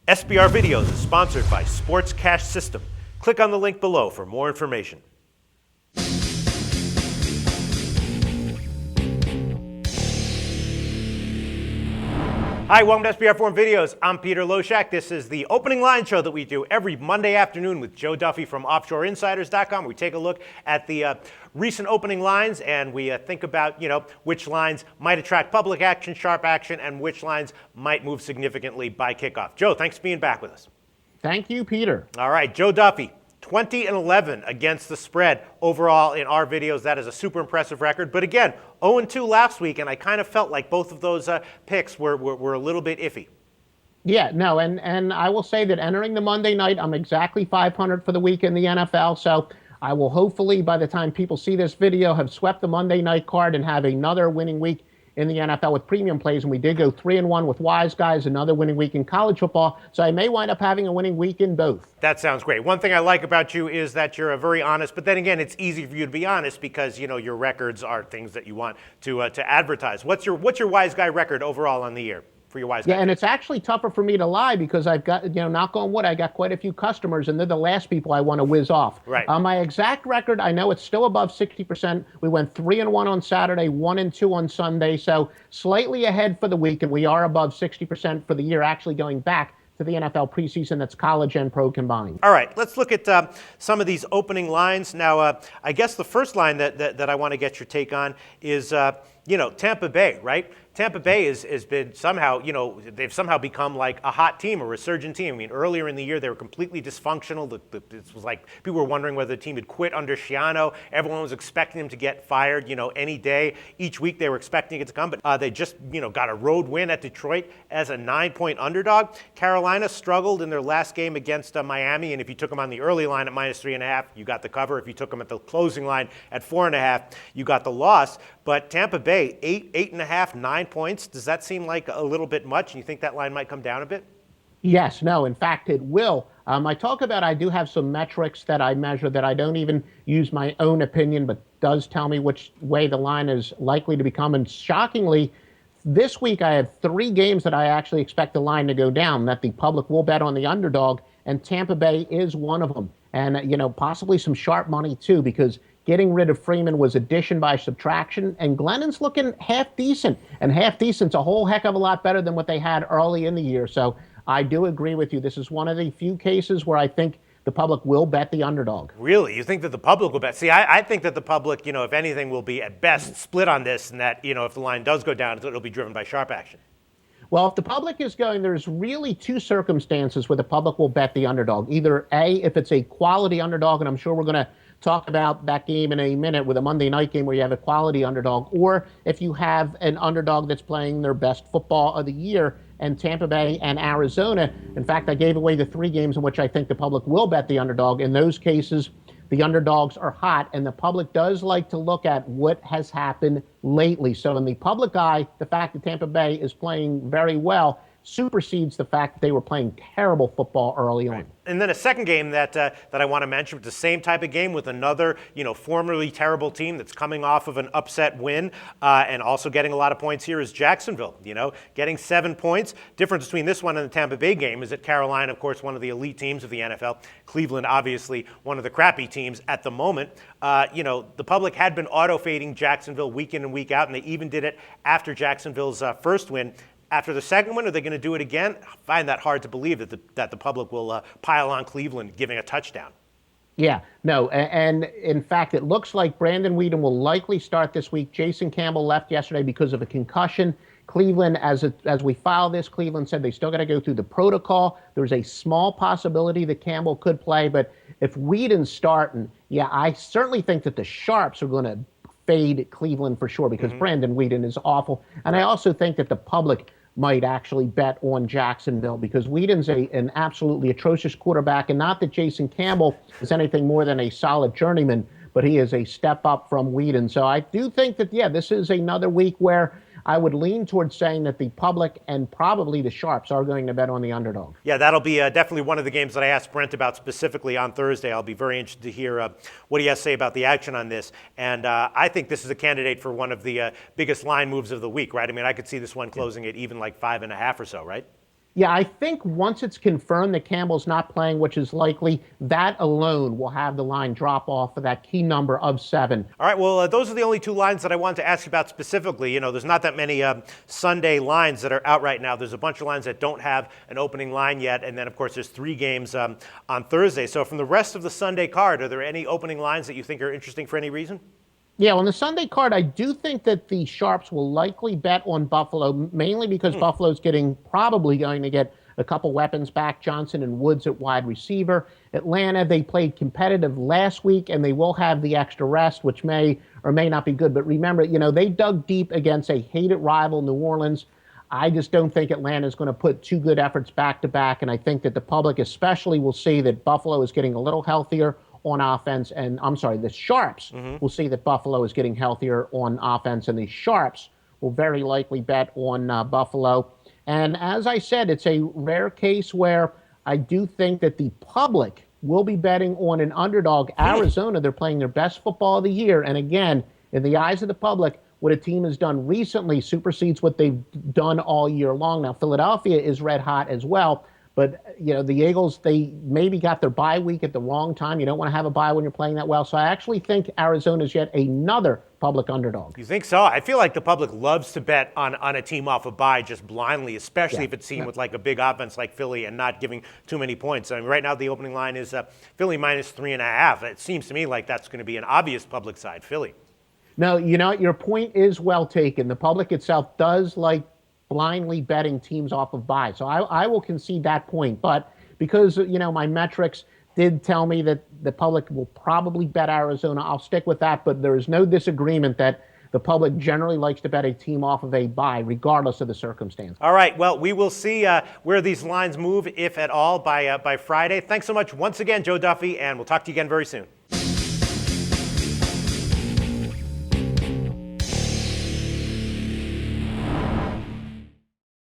SBR Videos is sponsored by Sports Cash System. Click on the link below for more information. Hi, welcome to SBR Forum Videos. I'm Peter Loshak. This is the opening line show that we do every Monday afternoon with Joe Duffy from OffshoreInsiders.com. We take a look at the recent opening lines and we think about, which lines might attract public action, sharp action, and which lines might move significantly by kickoff. Joe, thanks for being back with us. Thank you, Peter. All right, Joe Duffy. 20-11 against the spread overall in our videos. That is a super impressive record. But again, 0-2 last week, and I kind of felt like both of those picks were a little bit iffy. Yeah, no, and I will say that entering the Monday night, I'm exactly 500 for the week in the NFL. So I will hopefully, by the time people see this video, have swept the Monday night card and have another winning week in the NFL with premium plays. And we did go 3-1 with Wise Guys, another winning week in college football. So I may wind up having a winning week in both. That sounds great. One thing I like about you is that you're very honest, but then again, it's easy for you to be honest because, your records are things that you want to advertise. What's your Wise Guy record overall on the year? For your Wise Guy. Yeah, and it's actually tougher for me to lie because I've got, knock on wood, I got quite a few customers, and they're the last people I want to whiz off. Right. My exact record, I know it's still above 60%. We went 3-1 on Saturday, 1-2 on Sunday, so slightly ahead for the week, and we are above 60% for the year, actually going back to the NFL preseason. That's college and pro combined. All right, let's look at some of these opening lines. Now, I guess the first line that I want to get your take on is, Tampa Bay, right? Tampa Bay has been somehow, they've somehow become like a hot team, a resurgent team. I mean, earlier in the year, they were completely dysfunctional. It was like people were wondering whether the team had quit under Schiano. Everyone was expecting them to get fired, any day. Each week they were expecting it to come, but they just, got a road win at Detroit as a 9-point underdog. Carolina struggled in their last game against Miami, and if you took them on the early line at -3.5, you got the cover. If you took them at the closing line at 4.5, you got the loss. But Tampa Bay, 8.5, 9 points. Does that seem like a little bit much? And you think that line might come down a bit? Yes, no, in fact, it will. I do have some metrics that I measure that I don't even use my own opinion, but does tell me which way the line is likely to become. And shockingly, this week I have 3 games that I actually expect the line to go down, that the public will bet on the underdog, and Tampa Bay is one of them. And, possibly some sharp money too, because getting rid of Freeman was addition by subtraction, and Glennon's looking half decent, and half decent's a whole heck of a lot better than what they had early in the year. So I do agree with you. This is one of the few cases where I think the public will bet the underdog. Really? You think that the public will bet? See, I think that the public, if anything, will be at best split on this, and that, if the line does go down, it'll be driven by sharp action. Well, if the public is going, there's really 2 circumstances where the public will bet the underdog. Either A, if it's a quality underdog, and I'm sure we're going to talk about that game in a minute with a Monday night game where you have a quality underdog, or if you have an underdog that's playing their best football of the year, and Tampa Bay and Arizona. In fact, I gave away the 3 games in which I think the public will bet the underdog. In those cases, the underdogs are hot, and the public does like to look at what has happened lately. So in the public eye, the fact that Tampa Bay is playing very well supersedes the fact that they were playing terrible football early on. And then a second game that I want to mention, the same type of game with another, formerly terrible team that's coming off of an upset win and also getting a lot of points here is Jacksonville, getting 7 points. Difference between this one and the Tampa Bay game is that Carolina, of course, one of the elite teams of the NFL. Cleveland, obviously, one of the crappy teams at the moment. The public had been auto-fading Jacksonville week in and week out, and they even did it after Jacksonville's first win. After the second one, are they going to do it again? I find that hard to believe that the public will pile on Cleveland giving a touchdown. Yeah, no, and in fact, it looks like Brandon Weeden will likely start this week. Jason Campbell left yesterday because of a concussion. Cleveland, as we file this, Cleveland said they still got to go through the protocol. There's a small possibility that Campbell could play, but if Weeden's starting, yeah, I certainly think that the Sharps are going to fade Cleveland for sure because Brandon Weeden is awful. And I also think that the public might actually bet on Jacksonville because Weeden's an absolutely atrocious quarterback, and not that Jason Campbell is anything more than a solid journeyman, but he is a step up from Weeden. So I do think that, yeah, this is another week where I would lean towards saying that the public and probably the Sharps are going to bet on the underdog. Yeah, that'll be definitely one of the games that I asked Brent about specifically on Thursday. I'll be very interested to hear what he has to say about the action on this. And I think this is a candidate for one of the biggest line moves of the week, right? I mean, I could see this one closing at even like 5.5 or so, right? Yeah, I think once it's confirmed that Campbell's not playing, which is likely, that alone will have the line drop off for that key number of 7. All right, well, those are the only two lines that I wanted to ask you about specifically. You know, there's not that many Sunday lines that are out right now. There's a bunch of lines that don't have an opening line yet, and then, of course, there's 3 games on Thursday. So from the rest of the Sunday card, are there any opening lines that you think are interesting for any reason? Yeah, on the Sunday card, I do think that the Sharps will likely bet on Buffalo, mainly because Buffalo's probably going to get a couple weapons back, Johnson and Woods at wide receiver. Atlanta, they played competitive last week, and they will have the extra rest, which may or may not be good. But remember, they dug deep against a hated rival, New Orleans. I just don't think Atlanta is going to put 2 good efforts back to back, and I think that the public especially will see that Buffalo is getting a little healthier on offense, and the Sharps will see that Buffalo is getting healthier on offense, and the Sharps will very likely bet on Buffalo. And as I said, it's a rare case where I do think that the public will be betting on an underdog. Arizona, they're playing their best football of the year, and again, in the eyes of the public, what a team has done recently supersedes what they've done all year long. Now, Philadelphia is red hot as well. But, the Eagles, they maybe got their bye week at the wrong time. You don't want to have a bye when you're playing that well. So I actually think Arizona's yet another public underdog. You think so? I feel like the public loves to bet on a team off a bye just blindly, especially if it's seen with like a big offense like Philly and not giving too many points. I mean, right now the opening line is Philly minus 3.5. It seems to me like that's going to be an obvious public side, Philly. No, your point is well taken. The public itself does like blindly betting teams off of bye. So I will concede that point. But because, my metrics did tell me that the public will probably bet Arizona, I'll stick with that. But there is no disagreement that the public generally likes to bet a team off of a bye, regardless of the circumstance. All right. Well, we will see where these lines move, if at all, by Friday. Thanks so much once again, Joe Duffy, and we'll talk to you again very soon.